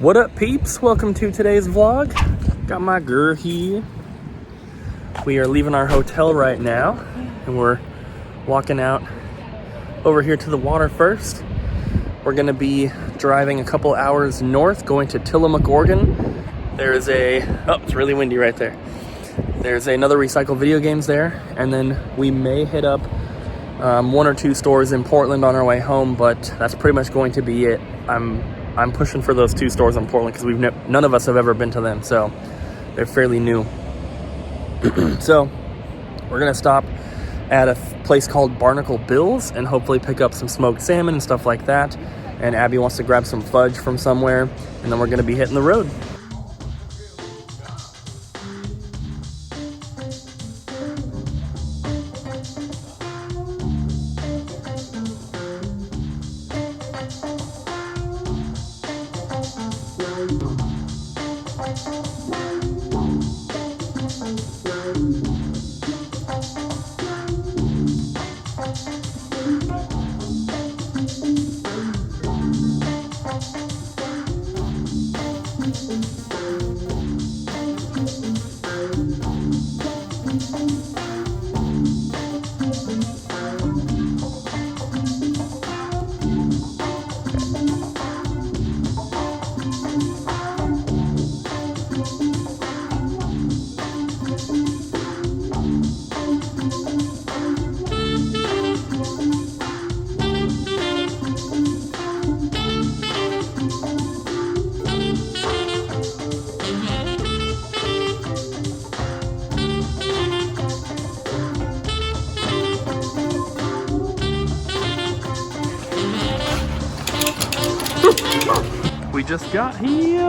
What up, peeps? Welcome to today's vlog. Got my girl here. We are leaving our hotel right now, and we're walking out over here to the water first. We're gonna be driving a couple hours north, going to Tillamook, Oregon. There's it's really windy right there. There's another Recycle Video Games there, and then we may hit up one or two stores in Portland on our way home, but that's pretty much going to be it. I'm pushing for those two stores in Portland because none of us have ever been to them, so they're fairly new. So we're gonna stop at a place called Barnacle Bill's and hopefully pick up some smoked salmon and stuff like that. And Abby wants to grab some fudge from somewhere, and then we're gonna be hitting the road. We just got here,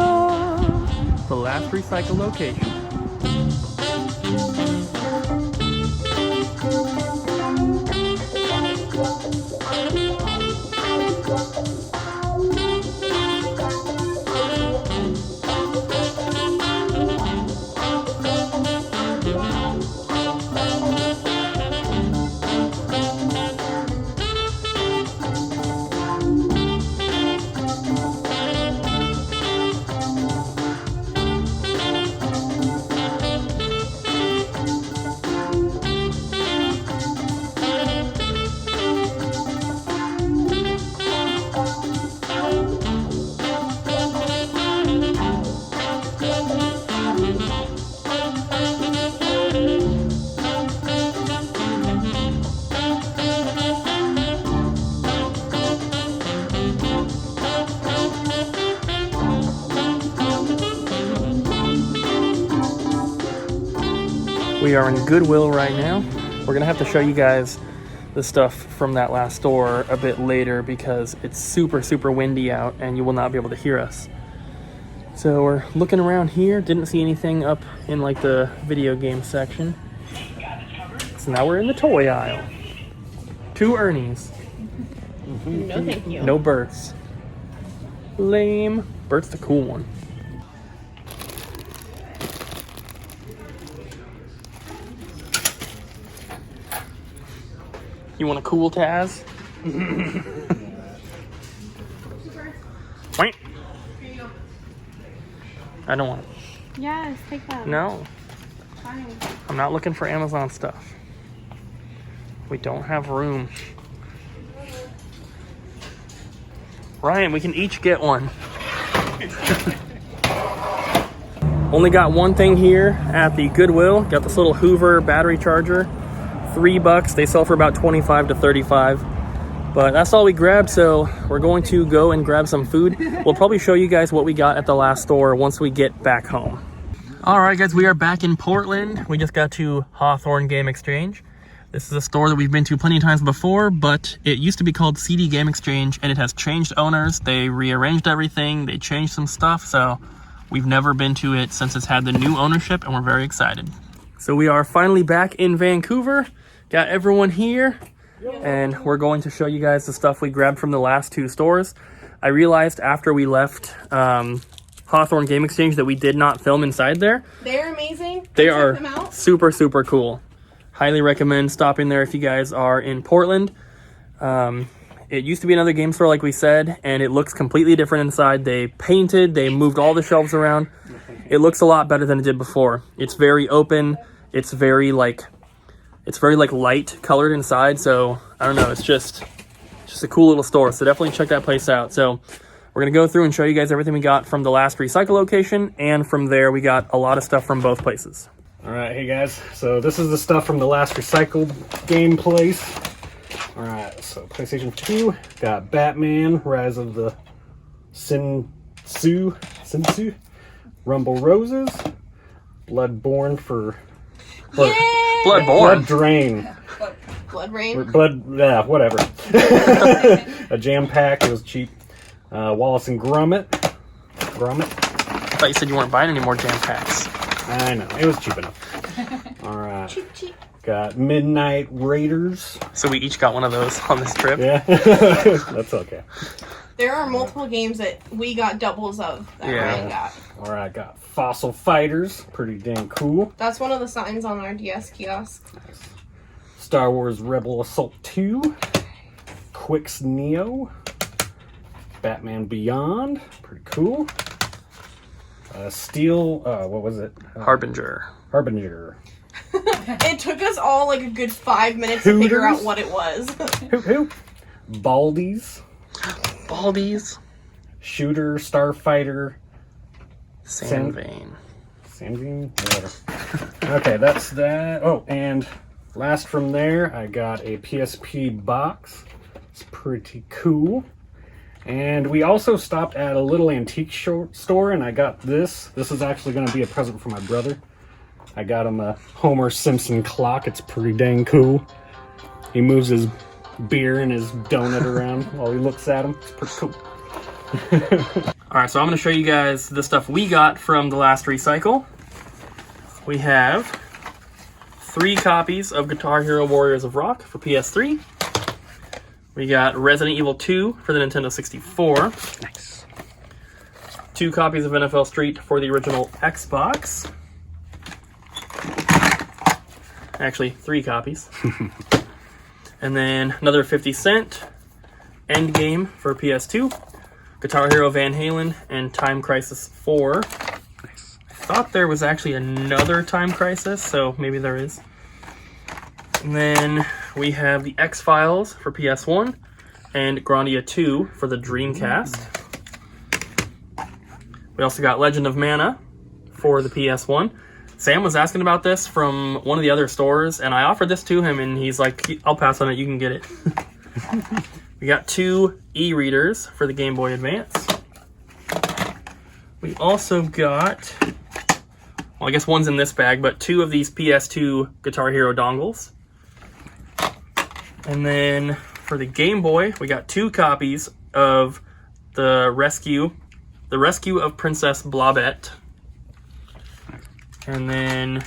the last recycle location. We are in Goodwill right now. We're gonna have to show you guys the stuff from that last store a bit later because it's super windy out and you will not be able to hear us. So we're looking around here, didn't see anything up in like the video game section. So now we're in the toy aisle. 2 Ernies. No thank you. No Berts. Lame. Bert's the cool one. You want a cool Taz? Wait. I don't want it. Yes, take that. No. Fine. I'm not looking for Amazon stuff. We don't have room. Ryan, we can each get one. Only got one thing here at the Goodwill. Got this little Hoover battery charger. $3. They sell for about 25 to 35. But that's all we grabbed, so we're going to go and grab some food. We'll probably show you guys what we got at the last store once we get back home. All right, guys, we are back in Portland. We just got to Hawthorn Game Exchange. This is a store that we've been to plenty of times before, but it used to be called CD Game Exchange, and it has changed owners. They rearranged everything. They changed some stuff, so we've never been to it since it's had the new ownership, and we're very excited. So we are finally back in Vancouver. Got everyone here, and we're going to show you guys the stuff we grabbed from the last 2 stores. I realized after we left Hawthorn Game Exchange that we did not film inside there. They're amazing. They are super cool. Highly recommend stopping there if you guys are in Portland. It used to be another game store, like we said, and it looks completely different inside. They painted, they moved all the shelves around. It looks a lot better than it did before. It's very open. It's very like light colored inside. So I don't know. It's just a cool little store. So definitely check that place out. So we're gonna go through and show you guys everything we got from the last recycle location, and from there we got a lot of stuff from both places. All right, hey guys. So this is the stuff from the last recycled game place. All right, so PlayStation 2 got Batman, Rise of the Sinsu, Rumble Roses, Bloodborne for Bloodborne. Blood Drain. Blood rain. Yeah, whatever. A jam pack, it was cheap. Wallace and Gromit. I thought you said you weren't buying any more jam packs. I know, it was cheap enough. All right. Cheap. Got Midnight Raiders. So we each got one of those on this trip. Yeah, that's okay. There are multiple games that we got doubles of that Ryan got. All right, got Fossil Fighters. Pretty dang cool. That's one of the signs on our DS kiosk. Nice. Star Wars Rebel Assault 2. Quix Neo. Batman Beyond. Pretty cool. Steel, what was it? Harbinger. It took us all like a good 5 minutes to figure out what it was. Hoop. Baldies. Shooter, Starfighter. Sandvane. Whatever. Okay, that's that. Oh, and last from there, I got a PSP box. It's pretty cool. And we also stopped at a little antique store, and I got this. This is actually going to be a present for my brother. I got him a Homer Simpson clock. It's pretty dang cool. He moves his beer and his donut around while he looks at him. It's pretty cool. All right, so I'm going to show you guys the stuff we got from the last recycle. We have 3 copies of Guitar Hero Warriors of Rock for PS3. We got Resident Evil 2 for the Nintendo 64. Nice. 2 copies of NFL Street for the original Xbox. Actually, 3 copies. And then another 50 Cent Endgame for PS2. Guitar Hero Van Halen and Time Crisis 4. Nice. I thought there was actually another Time Crisis, so maybe there is. And then we have the X-Files for PS1 and Grandia 2 for the Dreamcast. We also got Legend of Mana for the PS1. Sam was asking about this from one of the other stores, and I offered this to him, and he's like, I'll pass on it, you can get it. We got 2 e-readers for the Game Boy Advance. We also got, well, I guess one's in this bag, but 2 of these PS2 Guitar Hero dongles. And then for the Game Boy, we got 2 copies of the Rescue of Princess Blobette. And then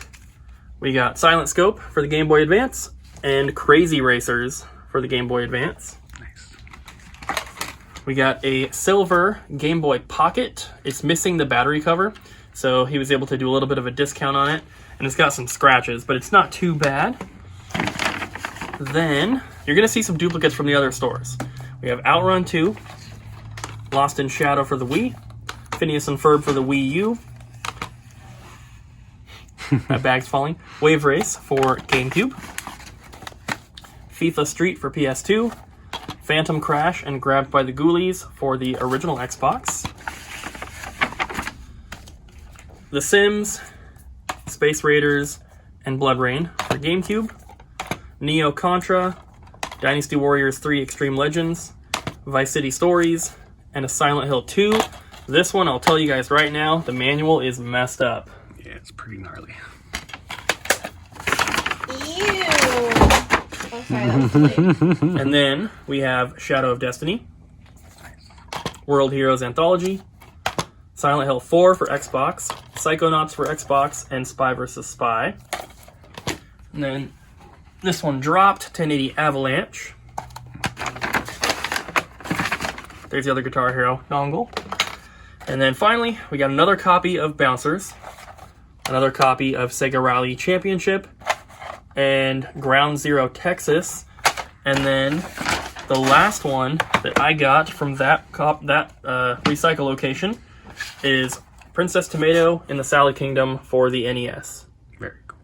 we got Silent Scope for the Game Boy Advance and Crazy Racers for the Game Boy Advance. Nice. We got a silver Game Boy Pocket. It's missing the battery cover, so he was able to do a little bit of a discount on it. And it's got some scratches, but it's not too bad. Then you're going to see some duplicates from the other stores. We have Outrun 2, Lost in Shadow for the Wii, Phineas and Ferb for the Wii U. That bag's falling. Wave Race for GameCube. FIFA Street for PS2. Phantom Crash and Grabbed by the Ghoulies for the original Xbox. The Sims, Space Raiders, and Blood Rain for GameCube. Neo Contra, Dynasty Warriors 3 Extreme Legends, Vice City Stories, and a Silent Hill 2. This one, I'll tell you guys right now, the manual is messed up. Yeah, it's pretty gnarly. Ew. Oh, sorry, that was late. And then we have Shadow of Destiny, World Heroes Anthology, Silent Hill 4 for Xbox, Psychonauts for Xbox, and Spy vs. Spy. And then this one dropped, 1080 Avalanche. There's the other Guitar Hero dongle. And then finally, we got another copy of Bouncers, another copy of Sega Rally Championship, and Ground Zero Texas. And then the last one that I got from that recycle location is Princess Tomato in the Salad Kingdom for the NES. Very cool.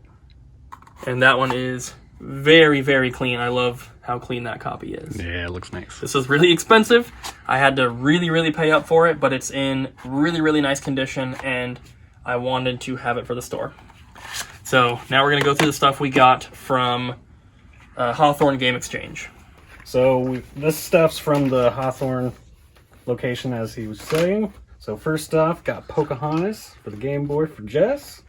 And that one is very, very clean. I love how clean that copy is. Yeah, it looks nice. This is really expensive. I had to really, really pay up for it, but it's in really, really nice condition, and I wanted to have it for the store. So now we're going to go through the stuff we got from Hawthorn Game Exchange. So this stuff's from the Hawthorn location, as he was saying. So first off, got Pocahontas for the Game Boy for Jess.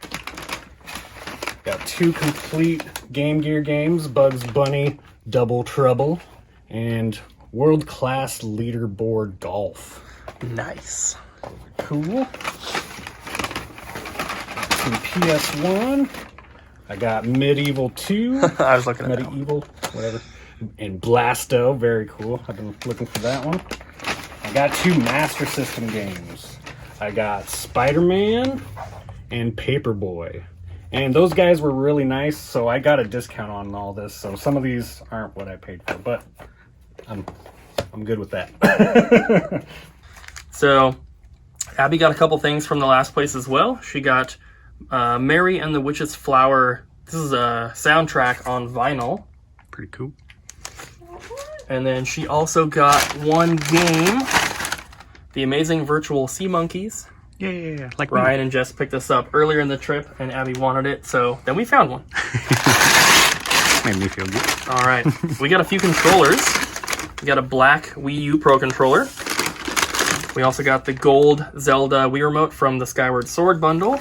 Got 2 complete Game Gear games, Bugs Bunny, Double Trouble, and World Class Leaderboard Golf. Nice. Cool. Some PS1. I got Medieval 2. I was looking at that one. Medieval, whatever. And Blasto, very cool. I've been looking for that one. I got 2 Master System games. I got Spider-Man and Paperboy. And those guys were really nice, so I got a discount on all this. So some of these aren't what I paid for, but I'm good with that. So Abby got a couple things from the last place as well. She got Mary and the Witch's Flower. This is a soundtrack on vinyl. Pretty cool. And then she also got one game, The Amazing Virtual Sea Monkeys. Yeah, like Ryan and Jess picked this up earlier in the trip, and Abby wanted it, so then we found one. Made me feel good. All right, we got a few controllers. We got a black Wii U Pro controller. We also got the gold Zelda Wii Remote from the Skyward Sword bundle.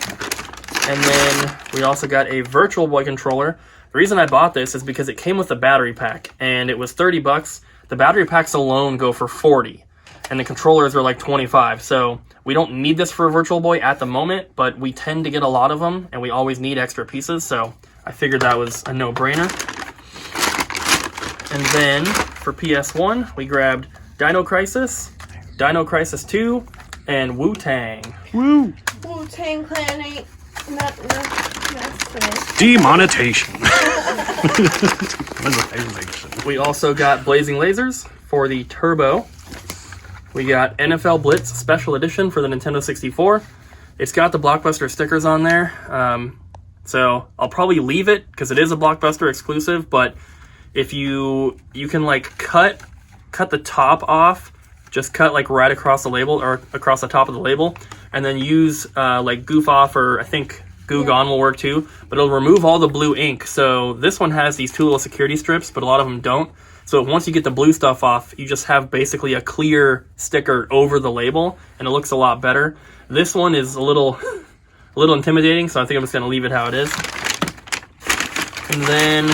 And then we also got a Virtual Boy controller. The reason I bought this is because it came with a battery pack, and it was $30. The battery packs alone go for $40, and the controllers are like $25. So we don't need this for a Virtual Boy at the moment, but we tend to get a lot of them, and we always need extra pieces, so I figured that was a no-brainer. And then for PS1, we grabbed Dino Crisis, Dino Crisis 2, and Wu-Tang. Woo! Wu-Tang Clan ain't nothing. Demonetization. We also got Blazing Lasers for the Turbo. We got NFL Blitz Special Edition for the Nintendo 64. It's got the Blockbuster stickers on there. So I'll probably leave it because it is a Blockbuster exclusive, but if you can like cut the top off, just cut like right across the label or across the top of the label, and then use like Goof Off, or I think Goo Gone will work too, but it'll remove all the blue ink. So this one has these 2 little security strips, but a lot of them don't. So once you get the blue stuff off, you just have basically a clear sticker over the label, and it looks a lot better. This one is a little intimidating, so I think I'm just going to leave it how it is. And then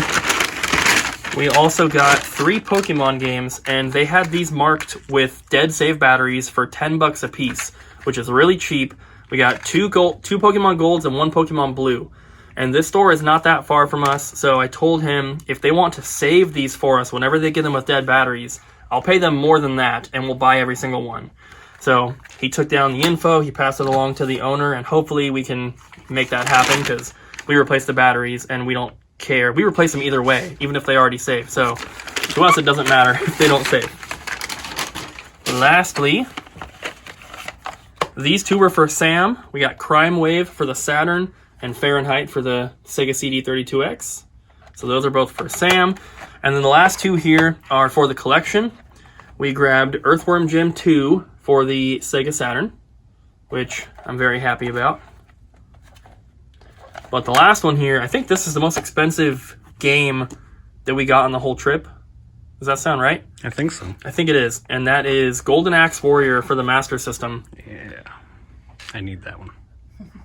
we also got 3 Pokemon games, and they had these marked with dead save batteries for $10 a piece, which is really cheap. We got 2 Pokemon Golds and 1 Pokemon Blue. And this store is not that far from us, so I told him if they want to save these for us whenever they get them with dead batteries, I'll pay them more than that, and we'll buy every single one. So he took down the info, he passed it along to the owner, and hopefully we can make that happen, because we replaced the batteries, and we don't care. We replace them either way, even if they already saved. So to us, it doesn't matter if they don't save. Lastly, these 2 were for Sam. We got Crime Wave for the Saturn, and Fahrenheit for the Sega CD32X. So those are both for Sam. And then the last 2 here are for the collection. We grabbed Earthworm Jim 2 for the Sega Saturn, which I'm very happy about. But the last one here, I think this is the most expensive game that we got on the whole trip. Does that sound right? I think so. I think it is. And that is Golden Axe Warrior for the Master System. Yeah. I need that one.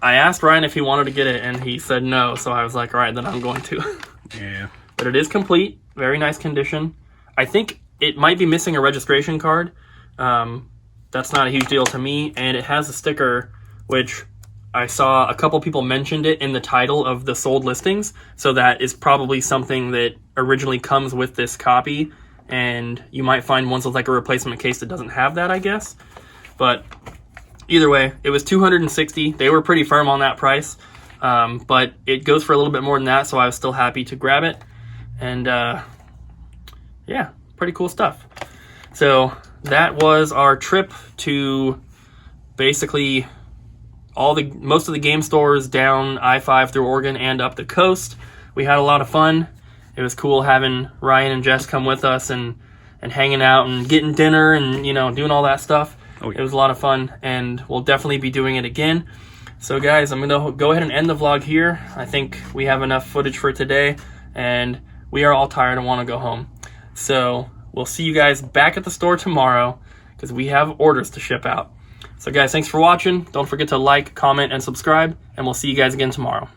I asked Ryan if he wanted to get it, and he said no, so I was like, all right, then I'm going to. Yeah. But it is complete. Very nice condition. I think it might be missing a registration card. That's not a huge deal to me. And it has a sticker, which I saw a couple people mentioned it in the title of the sold listings. So that is probably something that originally comes with this copy. And you might find ones with like a replacement case that doesn't have that, I guess. But either way, it was $260. They were pretty firm on that price. But it goes for a little bit more than that, so I was still happy to grab it. And yeah, pretty cool stuff. So that was our trip to basically most of the game stores down I-5 through Oregon and up the coast. We had a lot of fun. It was cool having Ryan and Jess come with us and hanging out and getting dinner and, you know, doing all that stuff. Oh, yeah. It was a lot of fun, and we'll definitely be doing it again. So guys, I'm going to go ahead and end the vlog here. I think we have enough footage for today, and we are all tired and want to go home. So we'll see you guys back at the store tomorrow because we have orders to ship out. So guys, thanks for watching. Don't forget to like, comment, and subscribe, and we'll see you guys again tomorrow.